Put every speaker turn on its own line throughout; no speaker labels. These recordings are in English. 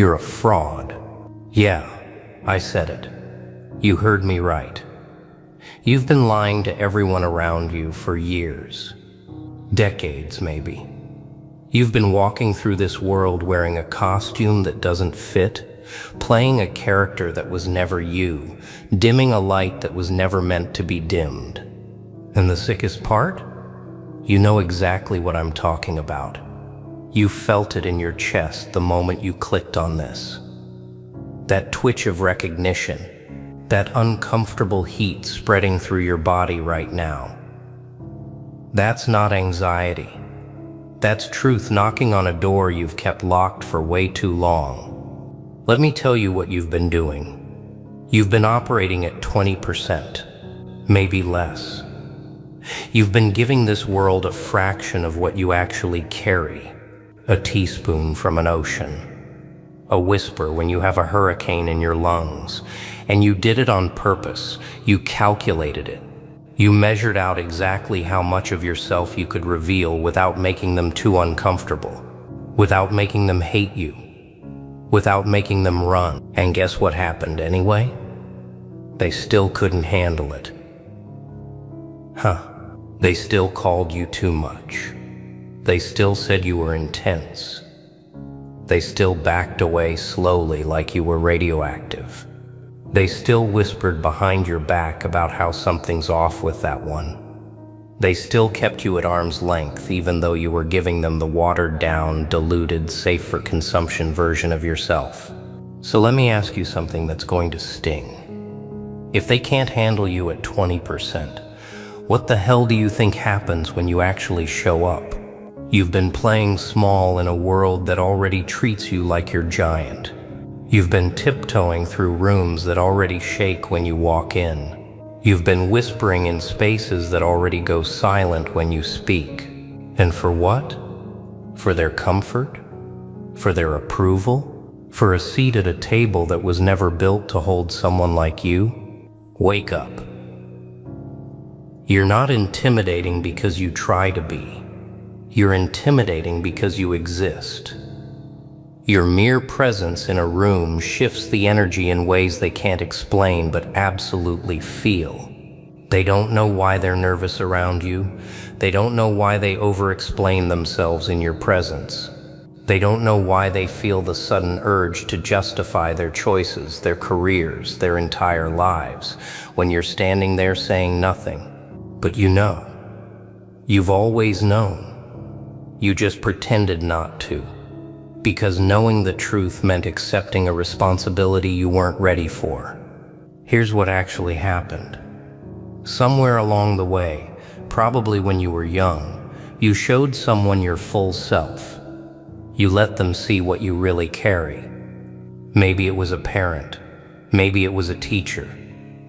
You're a fraud. Yeah, I said it. You heard me right. You've been lying to everyone around you for years. Decades, maybe. You've been walking through this world wearing a costume that doesn't fit, playing a character that was never you, dimming a light that was never meant to be dimmed. And the sickest part? You know exactly what I'm talking about. You felt it in your chest the moment you clicked on this. That twitch of recognition, that uncomfortable heat spreading through your body right now. That's not anxiety. That's truth knocking on a door you've kept locked for way too long. Let me tell you what you've been doing. You've been operating at 20%, maybe less. You've been giving this world a fraction of what you actually carry. A teaspoon from an ocean. A whisper when you have a hurricane in your lungs. And you did it on purpose. You calculated it. You measured out exactly how much of yourself you could reveal without making them too uncomfortable, without making them hate you, without making them run. And guess what happened anyway? They still couldn't handle it. They still called you too much. They still said you were intense. They still backed away slowly like you were radioactive. They still whispered behind your back about how something's off with that one. They still kept you at arm's length even though you were giving them the watered-down, diluted, safe-for-consumption version of yourself. So let me ask you something that's going to sting. If they can't handle you at 20%, what the hell do you think happens when you actually show up? You've been playing small in a world that already treats you like you're giant. You've been tiptoeing through rooms that already shake when you walk in. You've been whispering in spaces that already go silent when you speak. And for what? For their comfort? For their approval? For a seat at a table that was never built to hold someone like you? Wake up. You're not intimidating because you try to be. You're intimidating because you exist. Your mere presence in a room shifts the energy in ways they can't explain but absolutely feel. They don't know why they're nervous around you. They don't know why they over-explain themselves in your presence. They don't know why they feel the sudden urge to justify their choices, their careers, their entire lives, when you're standing there saying nothing. But you know. You've always known. You just pretended not to. Because knowing the truth meant accepting a responsibility you weren't ready for. Here's what actually happened. Somewhere along the way, probably when you were young, you showed someone your full self. You let them see what you really carry. Maybe it was a parent. Maybe it was a teacher.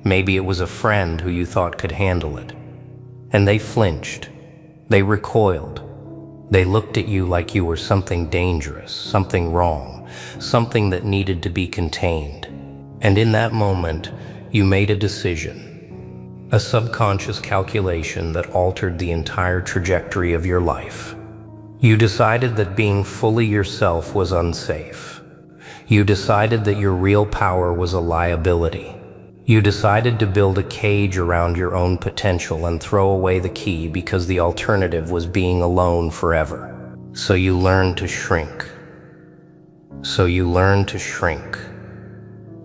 Maybe it was a friend who you thought could handle it. And they flinched. They recoiled. They looked at you like you were something dangerous, something wrong, something that needed to be contained. And in that moment, you made a decision, a subconscious calculation that altered the entire trajectory of your life. You decided that being fully yourself was unsafe. You decided that your real power was a liability. You decided to build a cage around your own potential and throw away the key because the alternative was being alone forever. So you learned to shrink.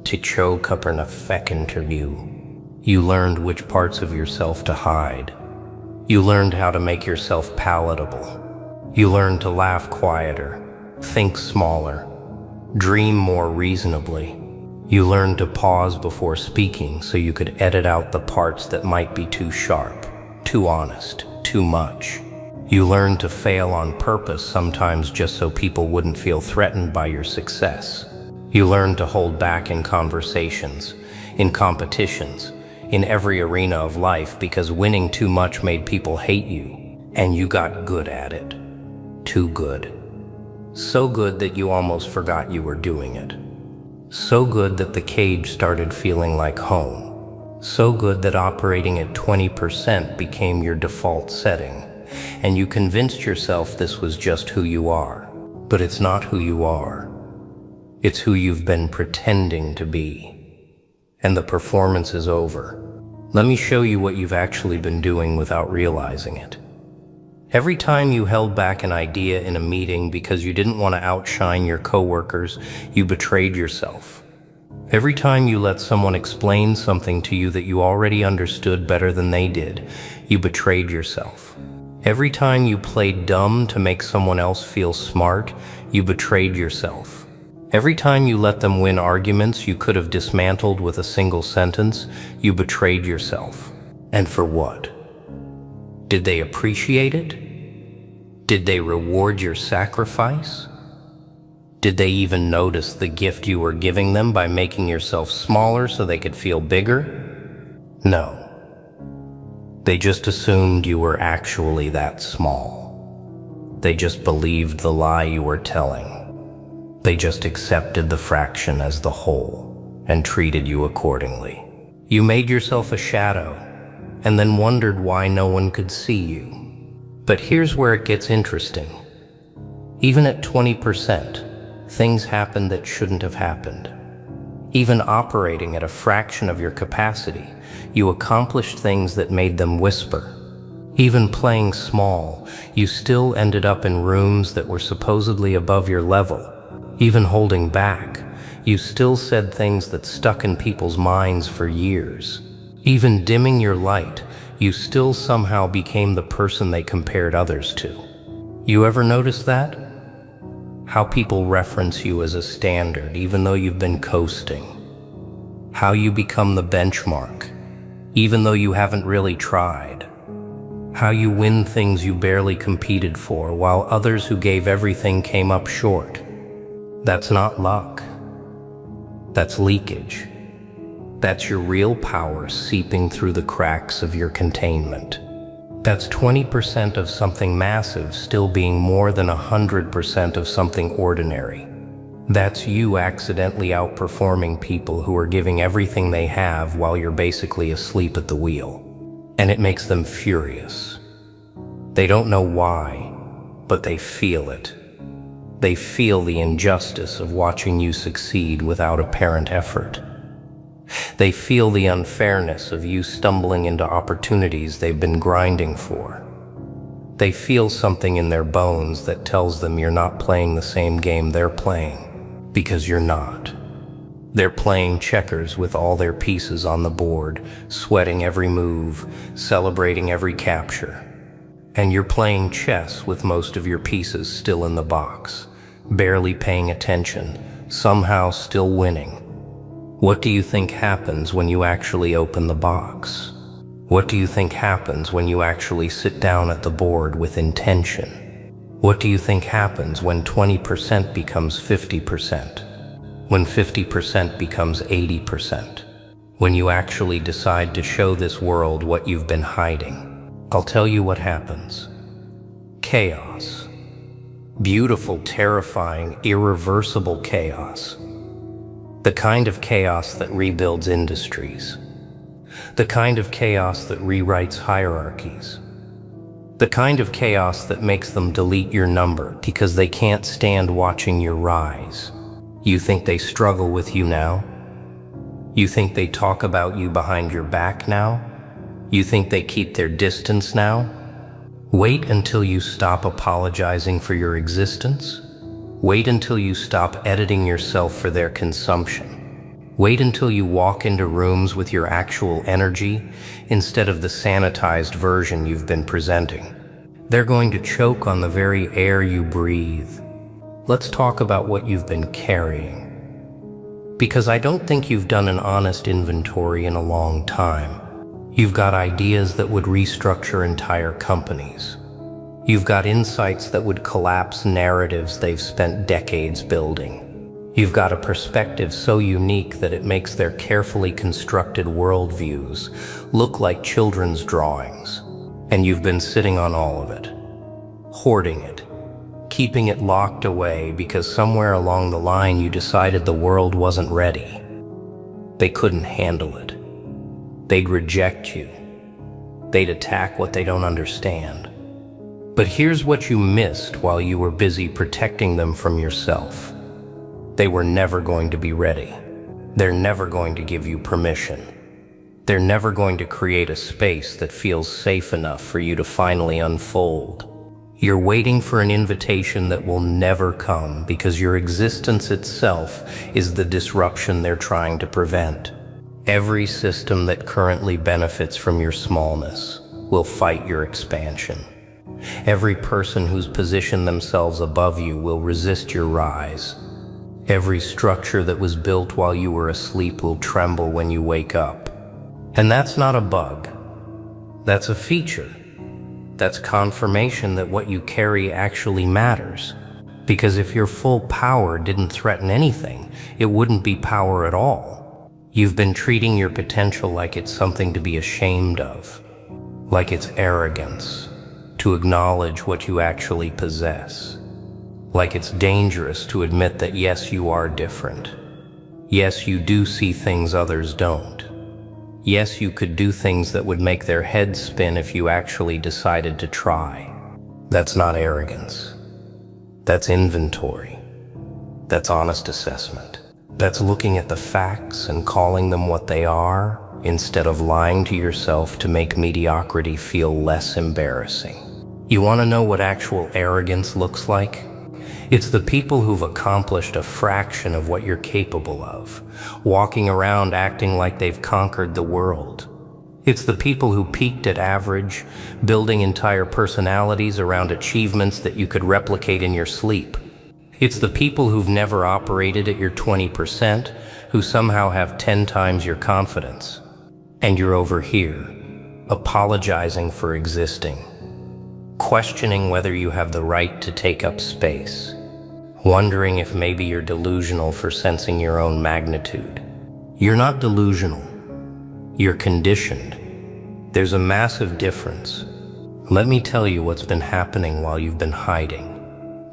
To choke up in a fake interview. You learned which parts of yourself to hide. You learned how to make yourself palatable. You learned to laugh quieter, think smaller, dream more reasonably. You learned to pause before speaking so you could edit out the parts that might be too sharp, too honest, too much. You learned to fail on purpose sometimes just so people wouldn't feel threatened by your success. You learned to hold back in conversations, in competitions, in every arena of life because winning too much made people hate you, and you got good at it. Too good. So good that you almost forgot you were doing it. So good that the cage started feeling like home. So good that operating at 20% became your default setting, and you convinced yourself this was just who you are. But it's not who you are. It's who you've been pretending to be. And the performance is over. Let me show you what you've actually been doing without realizing it. Every time you held back an idea in a meeting because you didn't want to outshine your coworkers, you betrayed yourself. Every time you let someone explain something to you that you already understood better than they did, you betrayed yourself. Every time you played dumb to make someone else feel smart, you betrayed yourself. Every time you let them win arguments you could have dismantled with a single sentence, you betrayed yourself. And for what? Did they appreciate it? Did they reward your sacrifice? Did they even notice the gift you were giving them by making yourself smaller so they could feel bigger? No. They just assumed you were actually that small. They just believed the lie you were telling. They just accepted the fraction as the whole and treated you accordingly. You made yourself a shadow and then wondered why no one could see you. But here's where it gets interesting. Even at 20%, things happened that shouldn't have happened. Even operating at a fraction of your capacity, you accomplished things that made them whisper. Even playing small, you still ended up in rooms that were supposedly above your level. Even holding back, you still said things that stuck in people's minds for years. Even dimming your light, you still somehow became the person they compared others to. You ever notice that? How people reference you as a standard even though you've been coasting. How you become the benchmark, even though you haven't really tried. How you win things you barely competed for while others who gave everything came up short. That's not luck. That's leakage. That's your real power seeping through the cracks of your containment. That's 20% of something massive still being more than 100% of something ordinary. That's you accidentally outperforming people who are giving everything they have while you're basically asleep at the wheel. And it makes them furious. They don't know why, but they feel it. They feel the injustice of watching you succeed without apparent effort. They feel the unfairness of you stumbling into opportunities they've been grinding for. They feel something in their bones that tells them you're not playing the same game they're playing, because you're not. They're playing checkers with all their pieces on the board, sweating every move, celebrating every capture. And you're playing chess with most of your pieces still in the box, barely paying attention, somehow still winning. What do you think happens when you actually open the box? What do you think happens when you actually sit down at the board with intention? What do you think happens when 20% becomes 50%? When 50% becomes 80%? When you actually decide to show this world what you've been hiding? I'll tell you what happens. Chaos. Beautiful, terrifying, irreversible chaos. The kind of chaos that rebuilds industries. The kind of chaos that rewrites hierarchies. The kind of chaos that makes them delete your number because they can't stand watching your rise. You think they struggle with you now? You think they talk about you behind your back now? You think they keep their distance now? Wait until you stop apologizing for your existence. Wait until you stop editing yourself for their consumption. Wait until you walk into rooms with your actual energy instead of the sanitized version you've been presenting. They're going to choke on the very air you breathe. Let's talk about what you've been carrying. Because I don't think you've done an honest inventory in a long time. You've got ideas that would restructure entire companies. You've got insights that would collapse narratives they've spent decades building. You've got a perspective so unique that it makes their carefully constructed worldviews look like children's drawings. And you've been sitting on all of it, hoarding it, keeping it locked away because somewhere along the line you decided the world wasn't ready. They couldn't handle it. They'd reject you. They'd attack what they don't understand. But here's what you missed while you were busy protecting them from yourself. They were never going to be ready. They're never going to give you permission. They're never going to create a space that feels safe enough for you to finally unfold. You're waiting for an invitation that will never come because your existence itself is the disruption they're trying to prevent. Every system that currently benefits from your smallness will fight your expansion. Every person who's positioned themselves above you will resist your rise. Every structure that was built while you were asleep will tremble when you wake up. And that's not a bug. That's a feature. That's confirmation that what you carry actually matters. Because if your full power didn't threaten anything, it wouldn't be power at all. You've been treating your potential like it's something to be ashamed of, like it's arrogance to acknowledge what you actually possess, like it's dangerous to admit that yes, you are different. Yes, you do see things others don't. Yes, you could do things that would make their heads spin if you actually decided to try. That's not arrogance. That's inventory. That's honest assessment. That's looking at the facts and calling them what they are, instead of lying to yourself to make mediocrity feel less embarrassing. You want to know what actual arrogance looks like? It's the people who've accomplished a fraction of what you're capable of, walking around acting like they've conquered the world. It's the people who peaked at average, building entire personalities around achievements that you could replicate in your sleep. It's the people who've never operated at your 20%, who somehow have 10 times your confidence. And you're over here, apologizing for existing, questioning whether you have the right to take up space, wondering if maybe you're delusional for sensing your own magnitude. You're not delusional. You're conditioned. There's a massive difference. Let me tell you what's been happening while you've been hiding.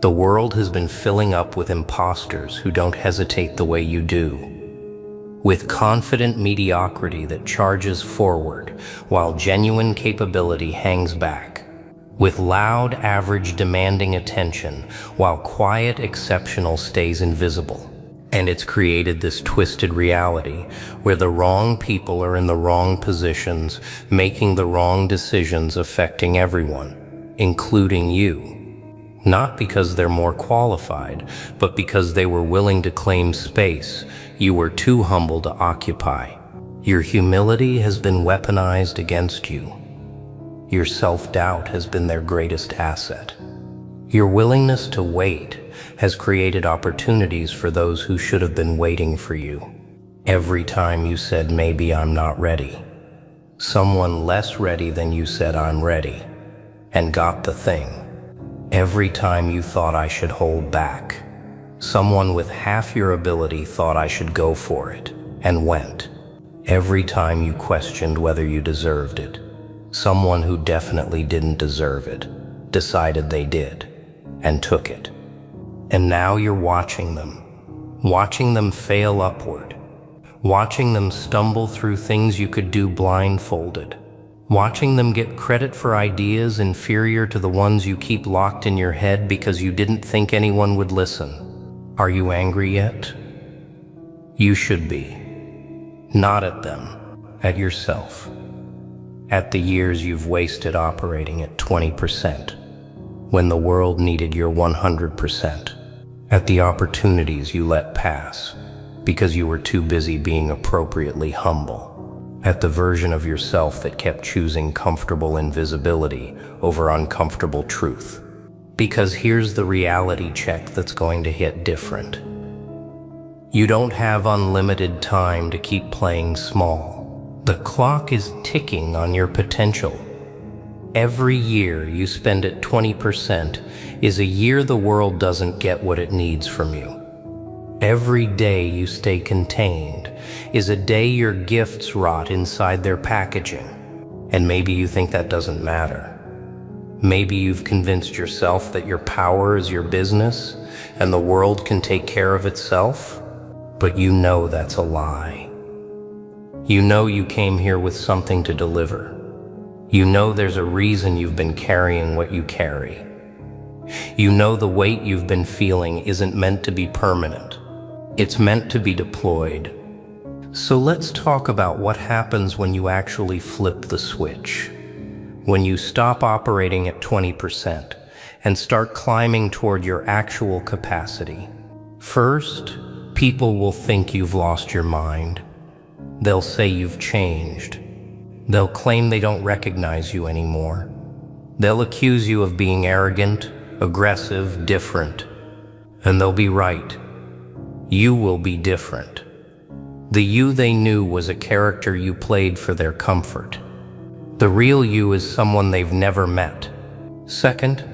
The world has been filling up with imposters who don't hesitate the way you do, with confident mediocrity that charges forward while genuine capability hangs back, with loud average demanding attention while quiet exceptional stays invisible. And it's created this twisted reality where the wrong people are in the wrong positions, making the wrong decisions affecting everyone, including you. Not because they're more qualified, but because they were willing to claim space you were too humble to occupy. Your humility has been weaponized against you. Your self-doubt has been their greatest asset. Your willingness to wait has created opportunities for those who should have been waiting for you. Every time you said, maybe I'm not ready, someone less ready than you said, I'm ready, and got the thing. Every time you thought I should hold back, someone with half your ability thought I should go for it, and went. Every time you questioned whether you deserved it, someone who definitely didn't deserve it decided they did, and took it. And now you're watching them fail upward, watching them stumble through things you could do blindfolded, watching them get credit for ideas inferior to the ones you keep locked in your head because you didn't think anyone would listen. Are you angry yet? You should be. Not at them, at yourself. At the years you've wasted operating at 20%, when the world needed your 100%. At the opportunities you let pass, because you were too busy being appropriately humble. At the version of yourself that kept choosing comfortable invisibility over uncomfortable truth. Because here's the reality check that's going to hit different. You don't have unlimited time to keep playing small. The clock is ticking on your potential. Every year you spend at 20% is a year the world doesn't get what it needs from you. Every day you stay contained is a day your gifts rot inside their packaging. And maybe you think that doesn't matter. Maybe you've convinced yourself that your power is your business and the world can take care of itself, but you know that's a lie. You know you came here with something to deliver. You know there's a reason you've been carrying what you carry. You know the weight you've been feeling isn't meant to be permanent. It's meant to be deployed. So let's talk about what happens when you actually flip the switch. When you stop operating at 20% and start climbing toward your actual capacity. First, people will think you've lost your mind. They'll say you've changed. They'll claim they don't recognize you anymore. They'll accuse you of being arrogant, aggressive, different. And they'll be right. You will be different. The you they knew was a character you played for their comfort. The real you is someone they've never met. Second,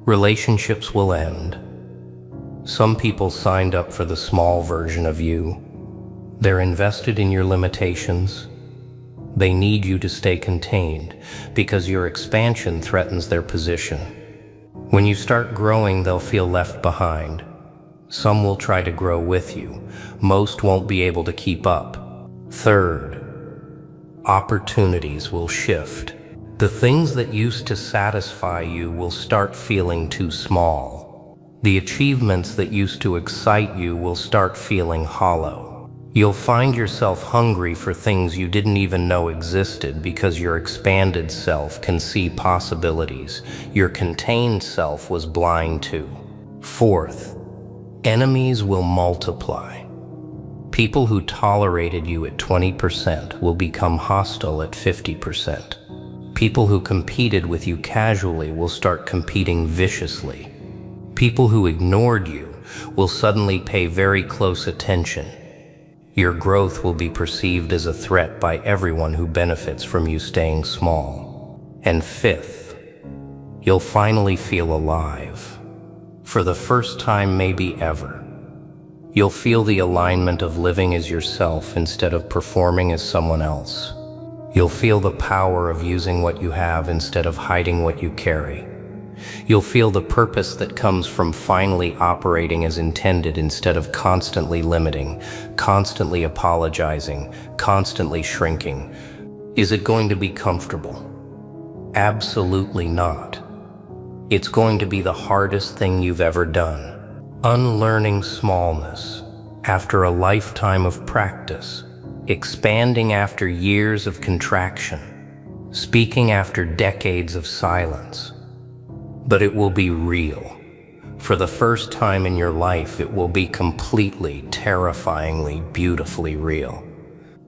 relationships will end. Some people signed up for the small version of you. They're invested in your limitations. They need you to stay contained because your expansion threatens their position. When you start growing, they'll feel left behind. Some will try to grow with you. Most won't be able to keep up. Third, opportunities will shift. The things that used to satisfy you will start feeling too small. The achievements that used to excite you will start feeling hollow. You'll find yourself hungry for things you didn't even know existed because your expanded self can see possibilities your contained self was blind to. Fourth, enemies will multiply. People who tolerated you at 20% will become hostile at 50%. People who competed with you casually will start competing viciously. People who ignored you will suddenly pay very close attention. Your growth will be perceived as a threat by everyone who benefits from you staying small. And fifth, you'll finally feel alive. For the first time maybe ever. You'll feel the alignment of living as yourself instead of performing as someone else. You'll feel the power of using what you have instead of hiding what you carry. You'll feel the purpose that comes from finally operating as intended instead of constantly limiting, constantly apologizing, constantly shrinking. Is it going to be comfortable? Absolutely not. It's going to be the hardest thing you've ever done. Unlearning smallness after a lifetime of practice, expanding after years of contraction, speaking after decades of silence. But it will be real. For the first time in your life, it will be completely, terrifyingly, beautifully real.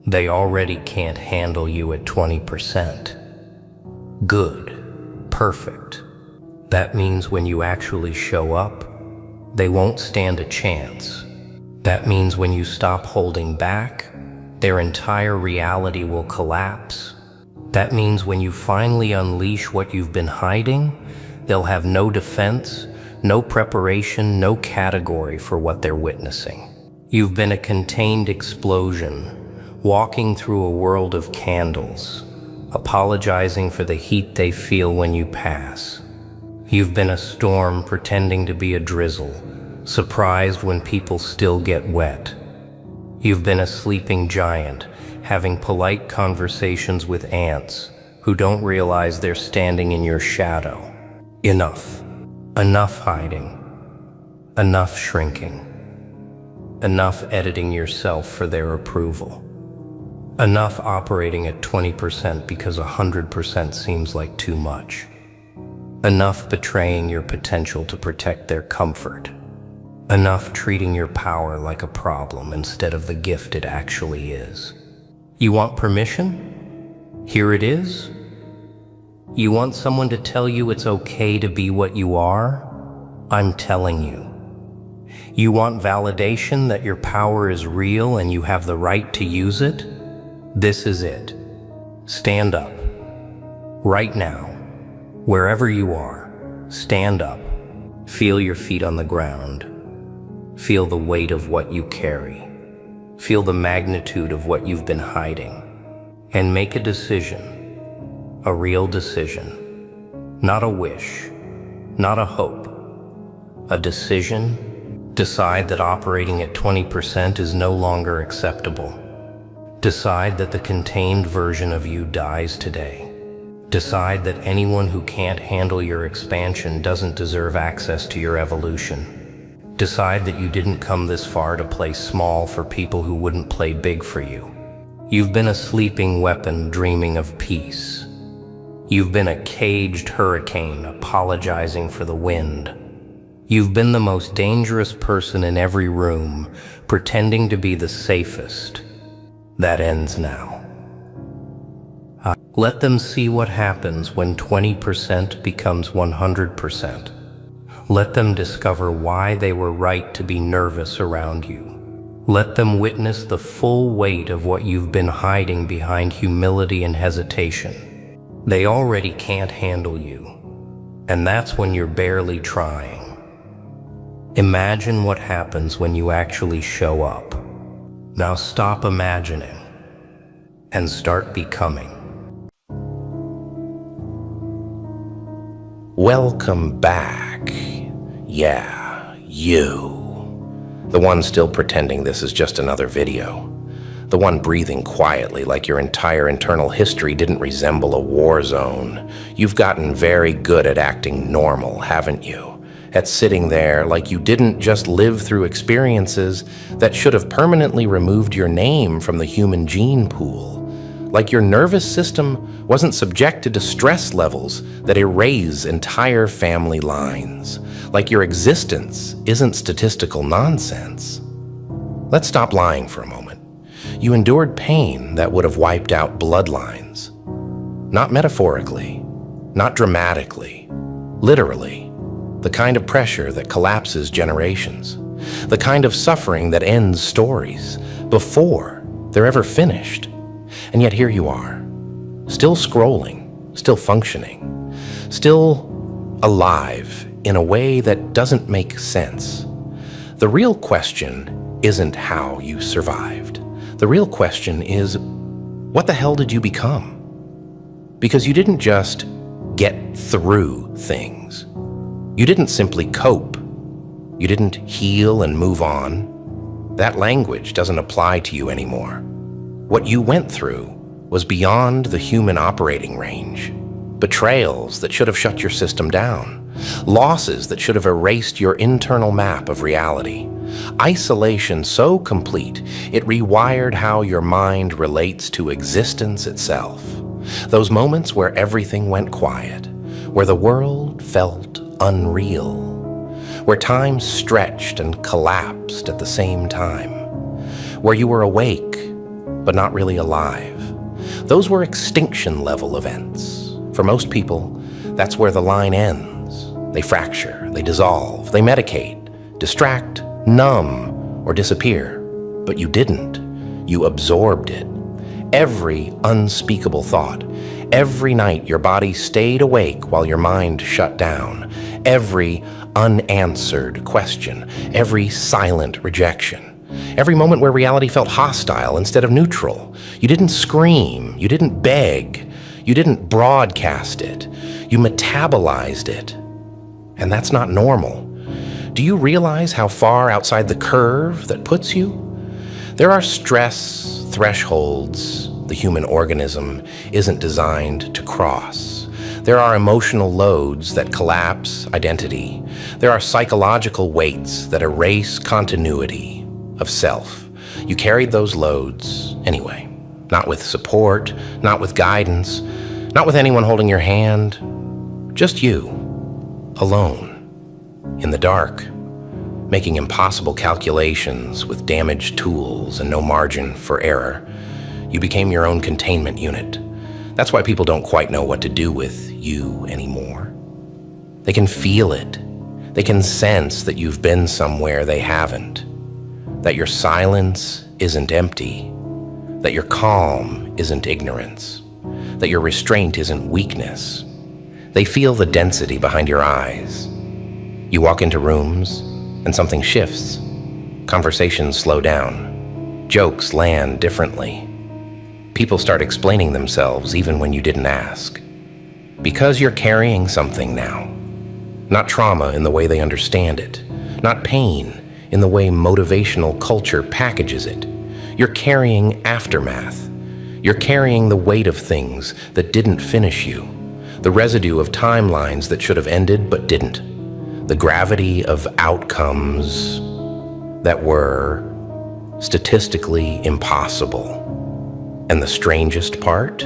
They already can't handle you at 20%. Good. Perfect. That means when you actually show up, they won't stand a chance. That means when you stop holding back, their entire reality will collapse. That means when you finally unleash what you've been hiding, they'll have no defense, no preparation, no category for what they're witnessing. You've been a contained explosion, walking through a world of candles, apologizing for the heat they feel when you pass. You've been a storm pretending to be a drizzle, surprised when people still get wet. You've been a sleeping giant, having polite conversations with ants who don't realize they're standing in your shadow. Enough. Enough hiding. Enough shrinking. Enough editing yourself for their approval. Enough operating at 20% because 100% seems like too much. Enough betraying your potential to protect their comfort. Enough treating your power like a problem instead of the gift it actually is. You want permission? Here it is. You want someone to tell you it's okay to be what you are? I'm telling you. You want validation that your power is real and you have the right to use it? This is it. Stand up. Right now. Wherever you are, stand up. Feel your feet on the ground. Feel the weight of what you carry. Feel the magnitude of what you've been hiding. And make a decision. A real decision. Not a wish. Not a hope. A decision. Decide that operating at 20% is no longer acceptable. Decide that the contained version of you dies today. Decide that anyone who can't handle your expansion doesn't deserve access to your evolution. Decide that you didn't come this far to play small for people who wouldn't play big for you. You've been a sleeping weapon dreaming of peace. You've been a caged hurricane apologizing for the wind. You've been the most dangerous person in every room, pretending to be the safest. That ends now. Let them see what happens when 20% becomes 100%. Let them discover why they were right to be nervous around you. Let them witness the full weight of what you've been hiding behind humility and hesitation. They already can't handle you, and that's when you're barely trying. Imagine what happens when you actually show up. Now stop imagining and start becoming.
Welcome back. Yeah, you. The one still pretending this is just another video. The one breathing quietly like your entire internal history didn't resemble a war zone. You've gotten very good at acting normal, haven't you? At sitting there like you didn't just live through experiences that should have permanently removed your name from the human gene pool. Like your nervous system wasn't subjected to stress levels that erase entire family lines. Like your existence isn't statistical nonsense. Let's stop lying for a moment. You endured pain that would have wiped out bloodlines. Not metaphorically, not dramatically, literally. The kind of pressure that collapses generations. The kind of suffering that ends stories before they're ever finished. And yet here you are, still scrolling, still functioning, still alive in a way that doesn't make sense. The real question isn't how you survived. The real question is, what the hell did you become? Because you didn't just get through things. You didn't simply cope. You didn't heal and move on. That language doesn't apply to you anymore. What you went through was beyond the human operating range. Betrayals that should have shut your system down. Losses that should have erased your internal map of reality. Isolation so complete, it rewired how your mind relates to existence itself. Those moments where everything went quiet, where the world felt unreal, where time stretched and collapsed at the same time, where you were awake but not really alive. Those were extinction-level events. For most people, that's where the line ends. They fracture, they dissolve, they medicate, distract, numb, or disappear. But you didn't. You absorbed it. Every unspeakable thought, every night your body stayed awake while your mind shut down, every unanswered question, every silent rejection. Every moment where reality felt hostile instead of neutral. You didn't scream, you didn't beg, you didn't broadcast it. You metabolized it. And that's not normal. Do you realize how far outside the curve that puts you? There are stress thresholds the human organism isn't designed to cross. There are emotional loads that collapse identity. There are psychological weights that erase continuity of self. You carried those loads anyway. Not with support, not with guidance, not with anyone holding your hand. Just you, alone, in the dark, making impossible calculations with damaged tools and no margin for error. You became your own containment unit. That's why people don't quite know what to do with you anymore. They can feel it. They can sense that you've been somewhere they haven't. That your silence isn't empty, that your calm isn't ignorance, that your restraint isn't weakness. They feel the density behind your eyes. You walk into rooms and something shifts. Conversations slow down. Jokes land differently. People start explaining themselves even when you didn't ask. Because you're carrying something now. Not trauma in the way they understand it, not pain in the way motivational culture packages it. You're carrying aftermath. You're carrying the weight of things that didn't finish you, the residue of timelines that should have ended but didn't, the gravity of outcomes that were statistically impossible. And the strangest part,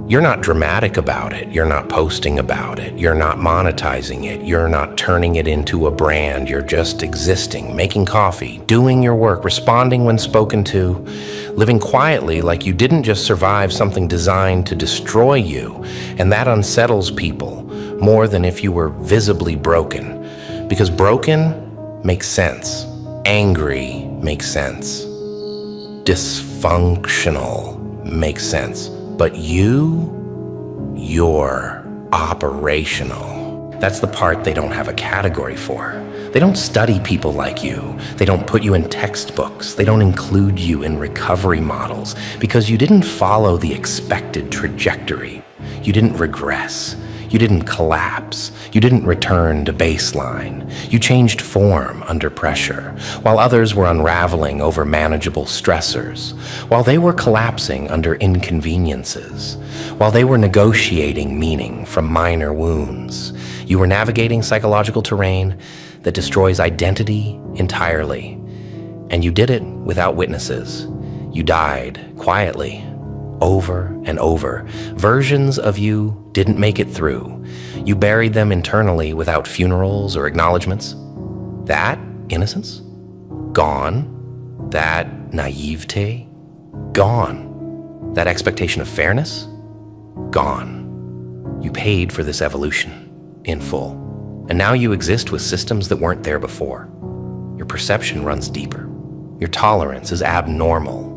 you're not dramatic about it. You're not posting about it. You're not monetizing it. You're not turning it into a brand. You're just existing, making coffee, doing your work, responding when spoken to, living quietly like you didn't just survive something designed to destroy you. And that unsettles people more than if you were visibly broken. Because broken makes sense. Angry makes sense. Dysfunctional makes sense. But you're operational. That's the part they don't have a category for. They don't study people like you. They don't put you in textbooks. They don't include you in recovery models because you didn't follow the expected trajectory. You didn't regress. You didn't collapse. You didn't return to baseline. You changed form under pressure, while others were unraveling over manageable stressors, while they were collapsing under inconveniences, while they were negotiating meaning from minor wounds. You were navigating psychological terrain that destroys identity entirely. And you did it without witnesses. You died quietly, over and over. Versions of you didn't make it through. You buried them internally without funerals or acknowledgments. That innocence? Gone. That naivete? Gone. That expectation of fairness? Gone. You paid for this evolution in full. And now you exist with systems that weren't there before. Your perception runs deeper. Your tolerance is abnormal.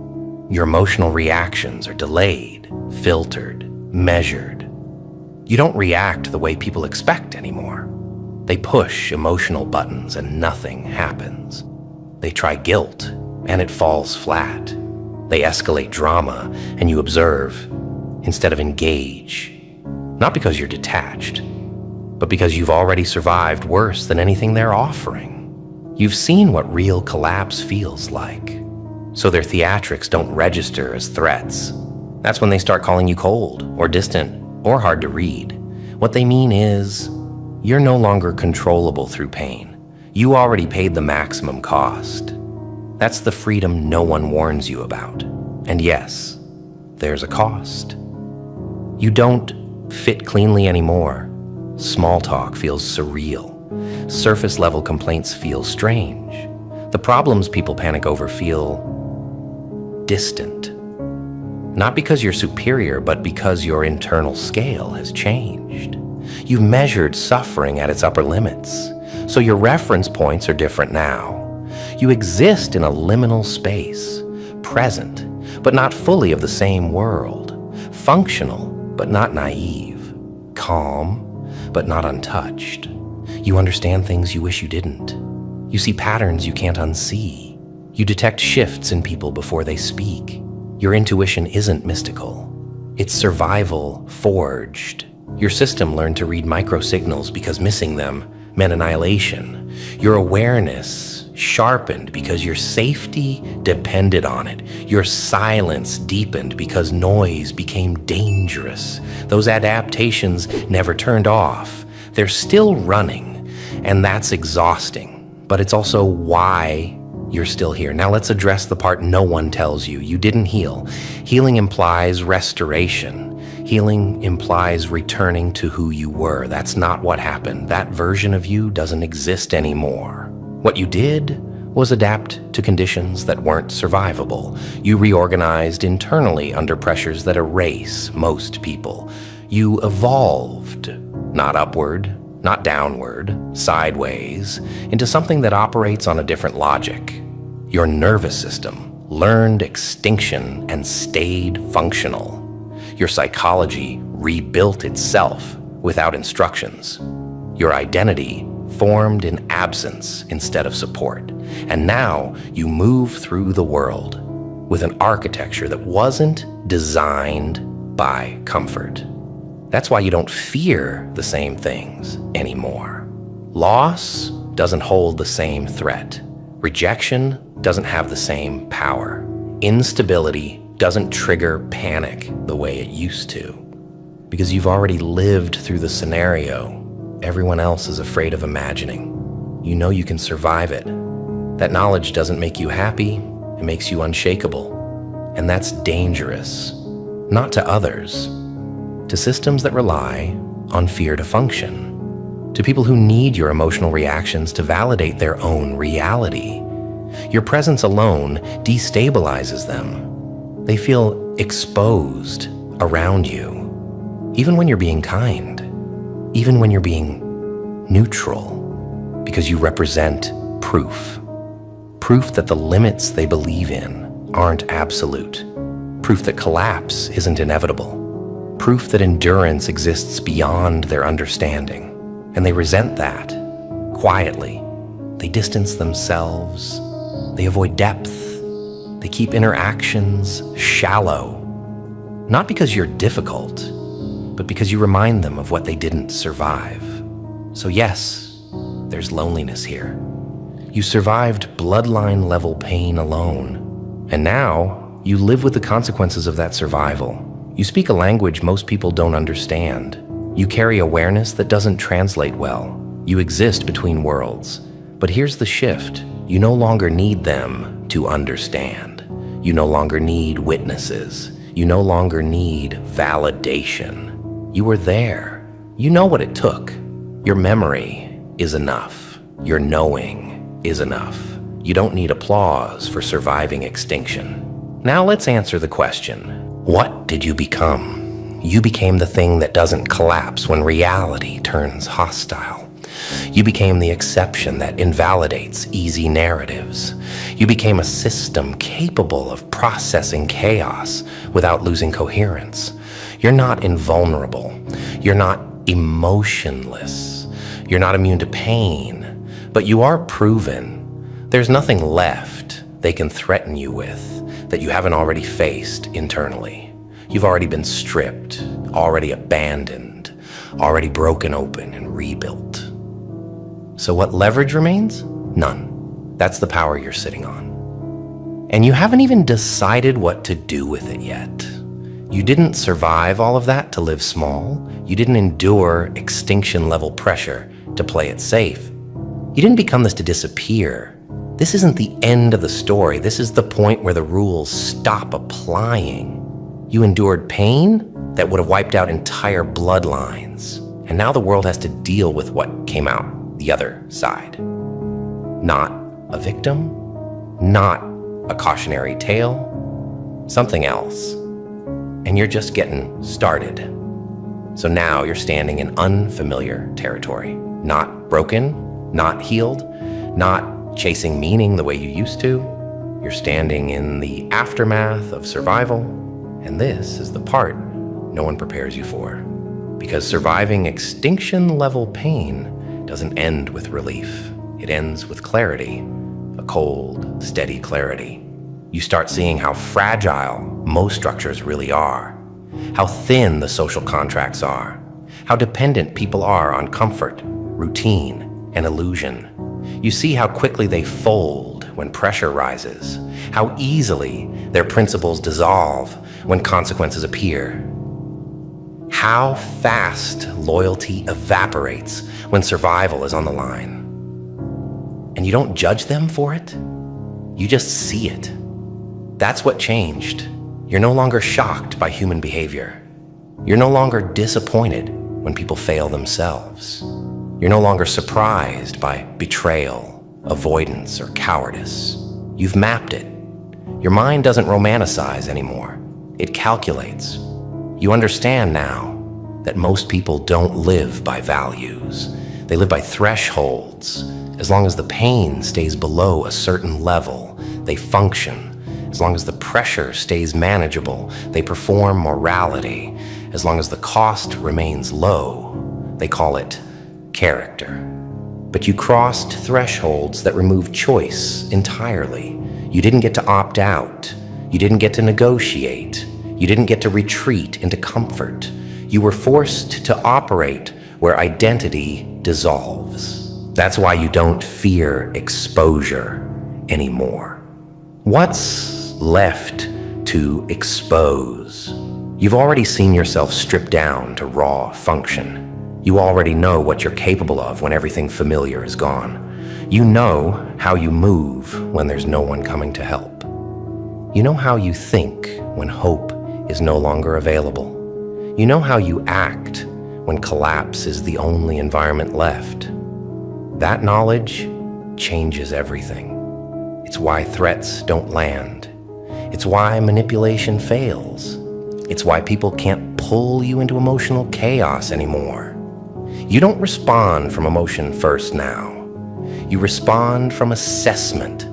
Your emotional reactions are delayed, filtered, measured. You don't react the way people expect anymore. They push emotional buttons and nothing happens. They try guilt and it falls flat. They escalate drama and you observe instead of engage. Not because you're detached, but because you've already survived worse than anything they're offering. You've seen what real collapse feels like. So their theatrics don't register as threats. That's when they start calling you cold or distant or hard to read. What they mean is, you're no longer controllable through pain. You already paid the maximum cost. That's the freedom no one warns you about. And yes, there's a cost. You don't fit cleanly anymore. Small talk feels surreal. Surface level complaints feel strange. The problems people panic over feel distant. Not because you're superior, but because your internal scale has changed. You've measured suffering at its upper limits, so your reference points are different now. You exist in a liminal space, present, but not fully of the same world, functional, but not naive, calm, but not untouched. You understand things you wish you didn't. You see patterns you can't unsee. You detect shifts in people before they speak. Your intuition isn't mystical. It's survival forged. Your system learned to read microsignals because missing them meant annihilation. Your awareness sharpened because your safety depended on it. Your silence deepened because noise became dangerous. Those adaptations never turned off. They're still running, and that's exhausting. But it's also why you're still here. Now let's address the part no one tells you. You didn't heal. Healing implies restoration. Healing implies returning to who you were. That's not what happened. That version of you doesn't exist anymore. What you did was adapt to conditions that weren't survivable. You reorganized internally under pressures that erase most people. You evolved, not upward, not downward, sideways, into something that operates on a different logic. Your nervous system learned extinction and stayed functional. Your psychology rebuilt itself without instructions. Your identity formed in absence instead of support. And now you move through the world with an architecture that wasn't designed by comfort. That's why you don't fear the same things anymore. Loss doesn't hold the same threat. Rejection doesn't have the same power. Instability doesn't trigger panic the way it used to. Because you've already lived through the scenario everyone else is afraid of imagining. You know you can survive it. That knowledge doesn't make you happy, it makes you unshakable. And that's dangerous, not to others, to systems that rely on fear to function, to people who need your emotional reactions to validate their own reality. Your presence alone destabilizes them. They feel exposed around you, even when you're being kind, even when you're being neutral, because you represent proof. Proof that the limits they believe in aren't absolute. Proof that collapse isn't inevitable. Proof that endurance exists beyond their understanding. And they resent that, quietly. They distance themselves. They avoid depth. They keep interactions shallow. Not because you're difficult, but because you remind them of what they didn't survive. So yes, there's loneliness here. You survived bloodline-level pain alone, and now you live with the consequences of that survival. You speak a language most people don't understand. You carry awareness that doesn't translate well. You exist between worlds. But here's the shift. You no longer need them to understand. You no longer need witnesses. You no longer need validation. You were there. You know what it took. Your memory is enough. Your knowing is enough. You don't need applause for surviving extinction. Now let's answer the question. What did you become? You became the thing that doesn't collapse when reality turns hostile. You became the exception that invalidates easy narratives. You became a system capable of processing chaos without losing coherence. You're not invulnerable. You're not emotionless. You're not immune to pain. But you are proven. There's nothing left they can threaten you with that you haven't already faced internally. You've already been stripped, already abandoned, already broken open and rebuilt. So what leverage remains? None. That's the power you're sitting on. And you haven't even decided what to do with it yet. You didn't survive all of that to live small. You didn't endure extinction-level pressure to play it safe. You didn't become this to disappear. This isn't the end of the story. This is the point where the rules stop applying. You endured pain that would have wiped out entire bloodlines. And now the world has to deal with what came out the other side. Not a victim, not a cautionary tale, something else. And you're just getting started. So now you're standing in unfamiliar territory. Not broken, not healed, not chasing meaning the way you used to. You're standing in the aftermath of survival, and this is the part no one prepares you for. Because surviving extinction-level pain doesn't end with relief. It ends with clarity, a cold, steady clarity. You start seeing how fragile most structures really are, how thin the social contracts are, how dependent people are on comfort, routine, and illusion. You see how quickly they fold when pressure rises, how easily their principles dissolve when consequences appear, how fast loyalty evaporates when survival is on the line. And you don't judge them for it, you just see it. That's what changed. You're no longer shocked by human behavior. You're no longer disappointed when people fail themselves. You're no longer surprised by betrayal, avoidance, or cowardice. You've mapped it. Your mind doesn't romanticize anymore. It calculates. You understand now that most people don't live by values. They live by thresholds. As long as the pain stays below a certain level, they function. As long as the pressure stays manageable, they perform morality. As long as the cost remains low, they call it character. But you crossed thresholds that remove choice entirely. You didn't get to opt out. You didn't get to negotiate. You didn't get to retreat into comfort. You were forced to operate where identity dissolves. That's why you don't fear exposure anymore. What's left to expose? You've already seen yourself stripped down to raw function. You already know what you're capable of when everything familiar is gone. You know how you move when there's no one coming to help. You know how you think when hope is no longer available. You know how you act when collapse is the only environment left. That knowledge changes everything. It's why threats don't land. It's why manipulation fails. It's why people can't pull you into emotional chaos anymore. You don't respond from emotion first now. You respond from assessment.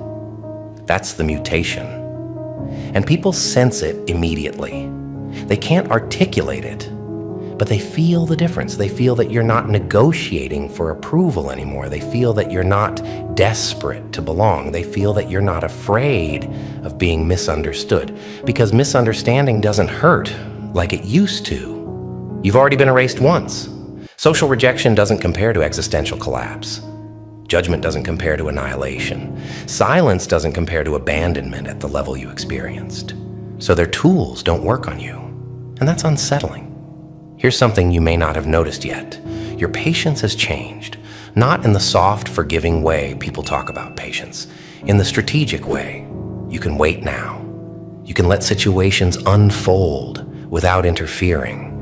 That's the mutation. And people sense it immediately. They can't articulate it, but they feel the difference. They feel that you're not negotiating for approval anymore. They feel that you're not desperate to belong. They feel that you're not afraid of being misunderstood, because misunderstanding doesn't hurt like it used to. You've already been erased once. Social rejection doesn't compare to existential collapse. Judgment doesn't compare to annihilation. Silence doesn't compare to abandonment at the level you experienced. So their tools don't work on you, and that's unsettling. Here's something you may not have noticed yet. Your patience has changed, not in the soft, forgiving way people talk about patience. In the strategic way, you can wait now. You can let situations unfold without interfering.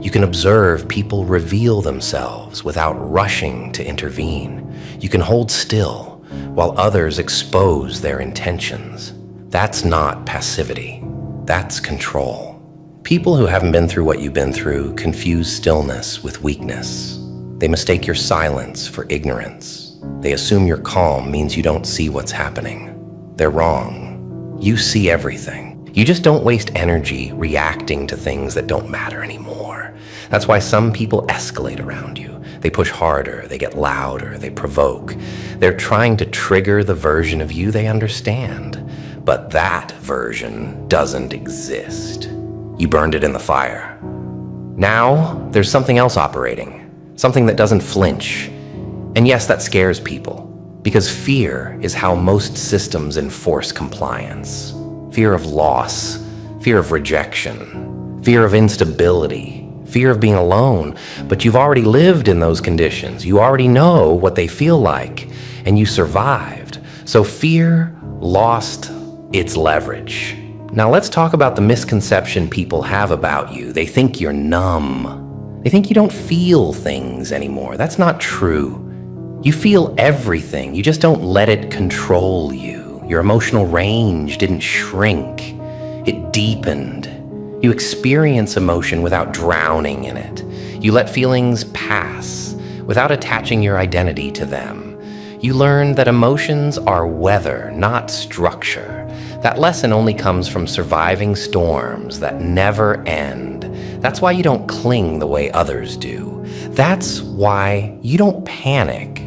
You can observe people reveal themselves without rushing to intervene. You can hold still while others expose their intentions. That's not passivity. That's control. People who haven't been through what you've been through confuse stillness with weakness. They mistake your silence for ignorance. They assume your calm means you don't see what's happening. They're wrong. You see everything. You just don't waste energy reacting to things that don't matter anymore. That's why some people escalate around you. They push harder, they get louder, they provoke. They're trying to trigger the version of you they understand. But that version doesn't exist. You burned it in the fire. Now, there's something else operating, something that doesn't flinch. And yes, that scares people, because fear is how most systems enforce compliance. Fear of loss, fear of rejection, fear of instability, fear of being alone. But you've already lived in those conditions. You already know what they feel like, and you survived. So fear lost its leverage. Now let's talk about the misconception people have about you. They think you're numb. They think you don't feel things anymore. That's not true. You feel everything. You just don't let it control you. Your emotional range didn't shrink. It deepened. You experience emotion without drowning in it. You let feelings pass without attaching your identity to them. You learn that emotions are weather, not structure. That lesson only comes from surviving storms that never end. That's why you don't cling the way others do. That's why you don't panic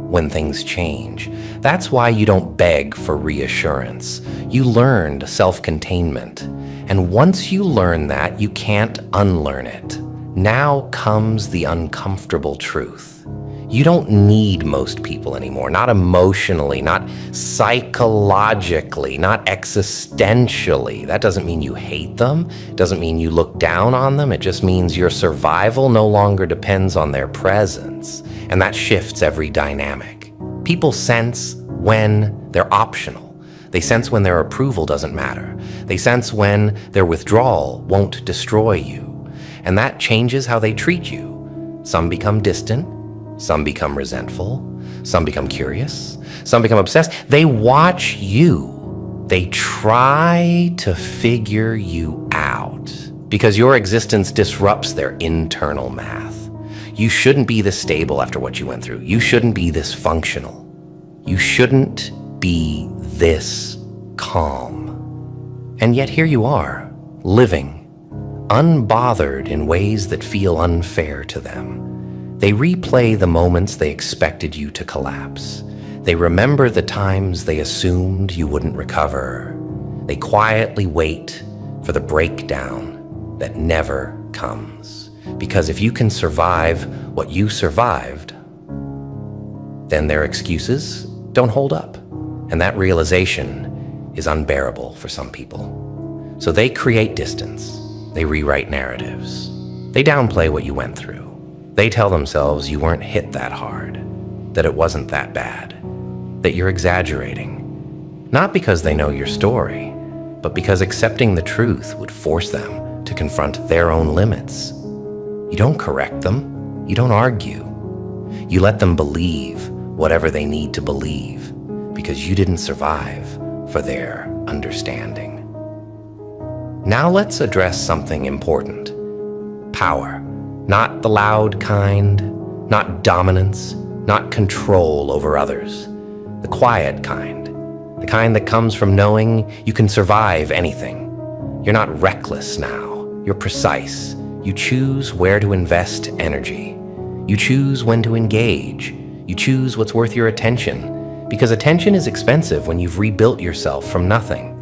when things change. That's why you don't beg for reassurance. You learned self-containment. And once you learn that, you can't unlearn it. Now comes the uncomfortable truth. You don't need most people anymore, not emotionally, not psychologically, not existentially. That doesn't mean you hate them. It doesn't mean you look down on them. It just means your survival no longer depends on their presence. And that shifts every dynamic. People sense when they're optional. They sense when their approval doesn't matter. They sense when their withdrawal won't destroy you. And that changes how they treat you. Some become distant. Some become resentful. Some become curious. Some become obsessed. They watch you. They try to figure you out because your existence disrupts their internal math. You shouldn't be this stable after what you went through. You shouldn't be this functional. You shouldn't be this calm. And yet here you are, living, unbothered in ways that feel unfair to them. They replay the moments they expected you to collapse. They remember the times they assumed you wouldn't recover. They quietly wait for the breakdown that never comes. Because if you can survive what you survived, then their excuses don't hold up. And that realization is unbearable for some people. So they create distance. They rewrite narratives. They downplay what you went through. They tell themselves you weren't hit that hard, that it wasn't that bad, that you're exaggerating. Not because they know your story, but because accepting the truth would force them to confront their own limits. You don't correct them. You don't argue. You let them believe whatever they need to believe because you didn't survive for their understanding. Now let's address something important. Power. Not the loud kind, not dominance, not control over others. The quiet kind. The kind that comes from knowing you can survive anything. You're not reckless now. You're precise. You choose where to invest energy. You choose when to engage. You choose what's worth your attention. Because attention is expensive when you've rebuilt yourself from nothing.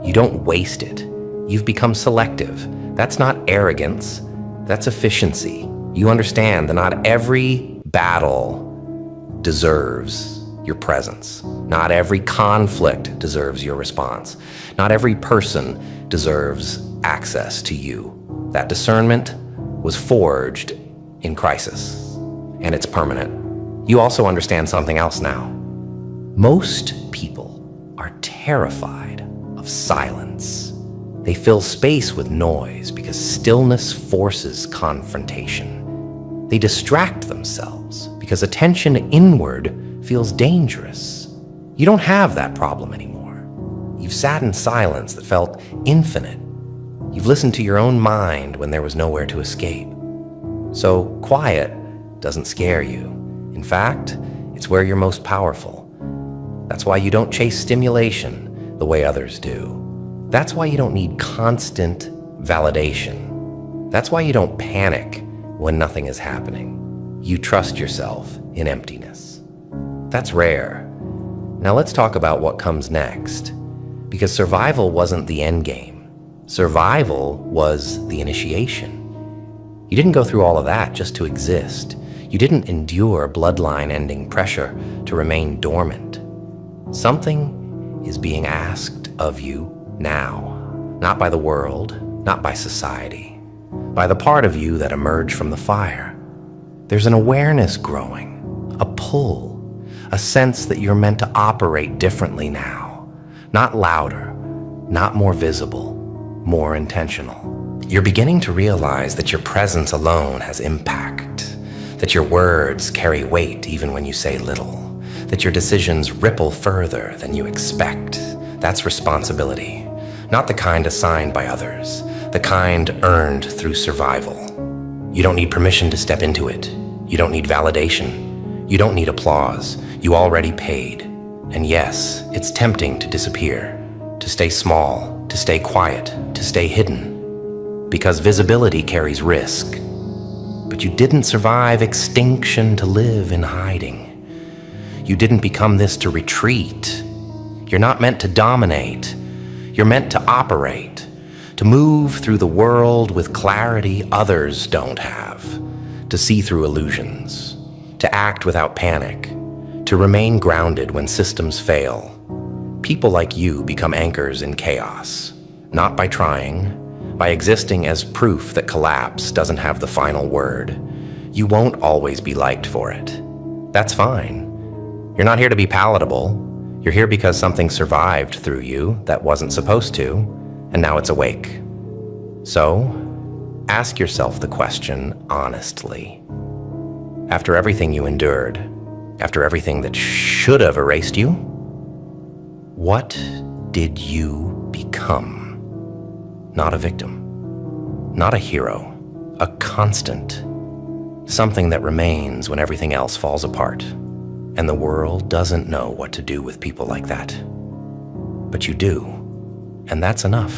You don't waste it. You've become selective. That's not arrogance. That's efficiency. You understand that not every battle deserves your presence. Not every conflict deserves your response. Not every person deserves access to you. That discernment was forged in crisis, and it's permanent. You also understand something else now. Most people are terrified of silence. They fill space with noise because stillness forces confrontation. They distract themselves because attention inward feels dangerous. You don't have that problem anymore. You've sat in silence that felt infinite. You've listened to your own mind when there was nowhere to escape. So quiet doesn't scare you. In fact, it's where you're most powerful. That's why you don't chase stimulation the way others do. That's why you don't need constant validation. That's why you don't panic when nothing is happening. You trust yourself in emptiness. That's rare. Now let's talk about what comes next. Because survival wasn't the end game. Survival was the initiation. You didn't go through all of that just to exist. You didn't endure bloodline-ending pressure to remain dormant. Something is being asked of you now. Not by the world, not by society, by the part of you that emerged from the fire. There's an awareness growing, a pull, a sense that you're meant to operate differently now. Not louder, not more visible, more intentional. You're beginning to realize that your presence alone has impact, that your words carry weight even when you say little, that your decisions ripple further than you expect. That's responsibility, not the kind assigned by others, the kind earned through survival. You don't need permission to step into it. You don't need validation. You don't need applause. You already paid. And yes, it's tempting to disappear, to stay small, to stay quiet, to stay hidden, because visibility carries risk. But you didn't survive extinction to live in hiding. You didn't become this to retreat. You're not meant to dominate. You're meant to operate, to move through the world with clarity others don't have, to see through illusions, to act without panic, to remain grounded when systems fail. People like you become anchors in chaos, not by trying, by existing as proof that collapse doesn't have the final word. You won't always be liked for it. That's fine. You're not here to be palatable. You're here because something survived through you that wasn't supposed to, and now it's awake. So, ask yourself the question honestly. After everything you endured, after everything that should have erased you, what did you become? Not a victim, not a hero, a constant, something that remains when everything else falls apart. And the world doesn't know what to do with people like that. But you do, and that's enough.